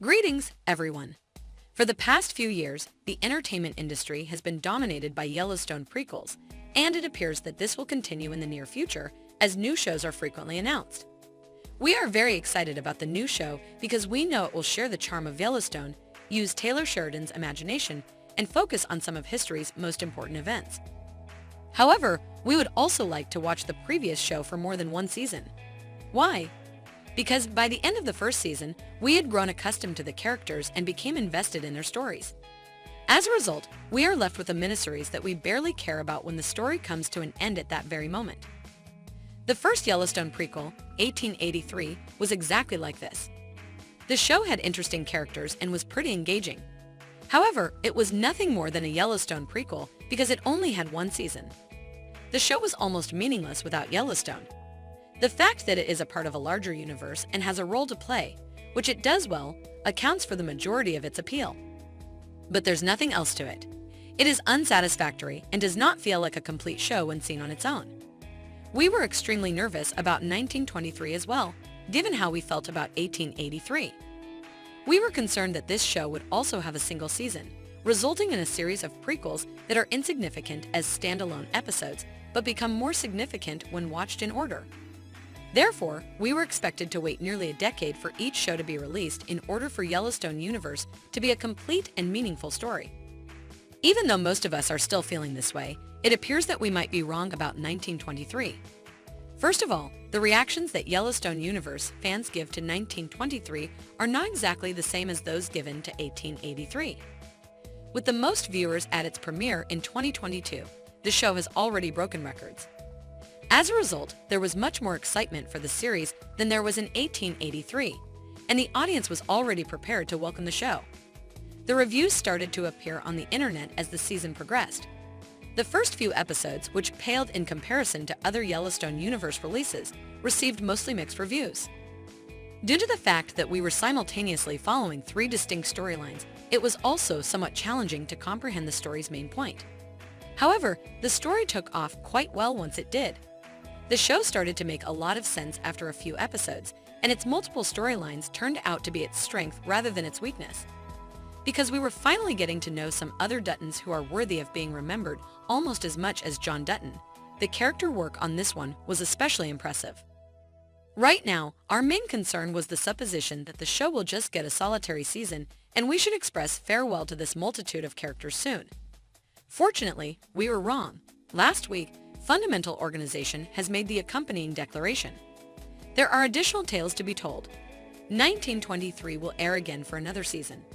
Greetings, everyone. For the past few years, the entertainment industry has been dominated by Yellowstone prequels, and it appears that this will continue in the near future as new shows are frequently announced. We are very excited about the new show because we know it will share the charm of Yellowstone, use Taylor Sheridan's imagination, and focus on some of history's most important events. However, we would also like to watch the previous show for more than one season. Why? Because by the end of the first season, we had grown accustomed to the characters and became invested in their stories. As a result, we are left with a miniseries that we barely care about when the story comes to an end at that very moment. The first Yellowstone prequel, 1883, was exactly like this. The show had interesting characters and was pretty engaging. However, it was nothing more than a Yellowstone prequel because it only had one season. The show was almost meaningless without Yellowstone. The fact that it is a part of a larger universe and has a role to play, which it does well, accounts for the majority of its appeal. But there's nothing else to it. It is unsatisfactory and does not feel like a complete show when seen on its own. We were extremely nervous about 1923 as well, given how we felt about 1883. We were concerned that this show would also have a single season, resulting in a series of prequels that are insignificant as standalone episodes, but become more significant when watched in order. Therefore, we were expected to wait nearly a decade for each show to be released in order for Yellowstone Universe to be a complete and meaningful story. Even though most of us are still feeling this way, it appears that we might be wrong about 1923. First of all, the reactions that Yellowstone Universe fans give to 1923 are not exactly the same as those given to 1883. With the most viewers at its premiere in 2022, the show has already broken records. As a result, there was much more excitement for the series than there was in 1883, and the audience was already prepared to welcome the show. The reviews started to appear on the internet as the season progressed. The first few episodes, which paled in comparison to other Yellowstone Universe releases, received mostly mixed reviews. Due to the fact that we were simultaneously following three distinct storylines, it was also somewhat challenging to comprehend the story's main point. However, the story took off quite well once it did. The show started to make a lot of sense after a few episodes, and its multiple storylines turned out to be its strength rather than its weakness. Because we were finally getting to know some other Duttons who are worthy of being remembered almost as much as John Dutton, the character work on this one was especially impressive. Right now, our main concern was the supposition that the show will just get a solitary season and we should express farewell to this multitude of characters soon. Fortunately, we were wrong. Last week, Fundamental Organization has made the accompanying declaration. There are additional tales to be told. 1923 will air again for another season.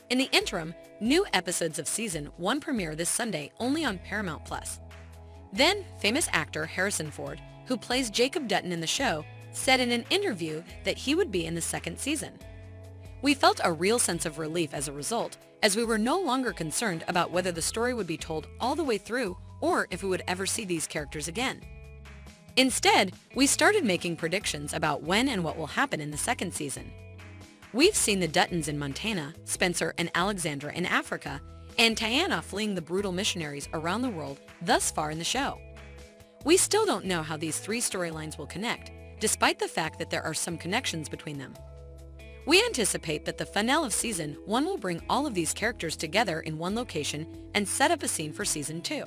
In the interim, new episodes of Season 1 premiere this Sunday only on Paramount+. Then, famous actor Harrison Ford, who plays Jacob Dutton in the show, said in an interview that he would be in the second season. We felt a real sense of relief as a result, as we were no longer concerned about whether the story would be told all the way through or if we would ever see these characters again. Instead, we started making predictions about when and what will happen in the second season. We've seen the Duttons in Montana, Spencer and Alexandra in Africa, and Tiana fleeing the brutal missionaries around the world thus far in the show. We still don't know how these three storylines will connect, despite the fact that there are some connections between them. We anticipate that the finale of Season 1 will bring all of these characters together in one location and set up a scene for Season 2.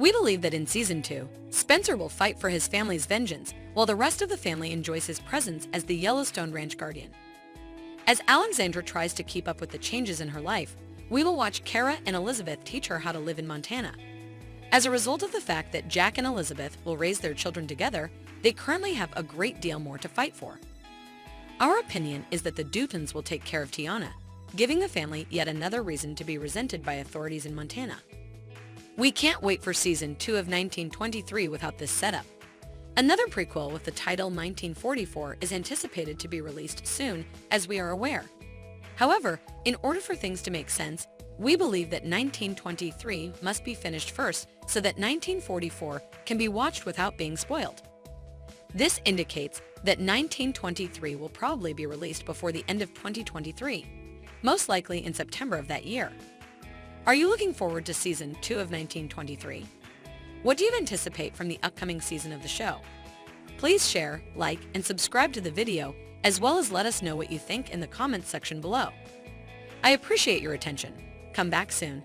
We believe that in Season 2, Spencer will fight for his family's vengeance while the rest of the family enjoys his presence as the Yellowstone Ranch Guardian. As Alexandra tries to keep up with the changes in her life, we will watch Kara and Elizabeth teach her how to live in Montana. As a result of the fact that Jack and Elizabeth will raise their children together, they currently have a great deal more to fight for. Our opinion is that the Duttons will take care of Tiana, giving the family yet another reason to be resented by authorities in Montana. We can't wait for Season 2 of 1923 without this setup. Another prequel with the title 1944 is anticipated to be released soon, as we are aware. However, in order for things to make sense, we believe that 1923 must be finished first so that 1944 can be watched without being spoiled. This indicates that 1923 will probably be released before the end of 2023, most likely in September of that year. Are you looking forward to Season 2 of 1923? What do you anticipate from the upcoming season of the show? Please share, like, and subscribe to the video as well as let us know what you think in the comments section below. I appreciate your attention. Come back soon.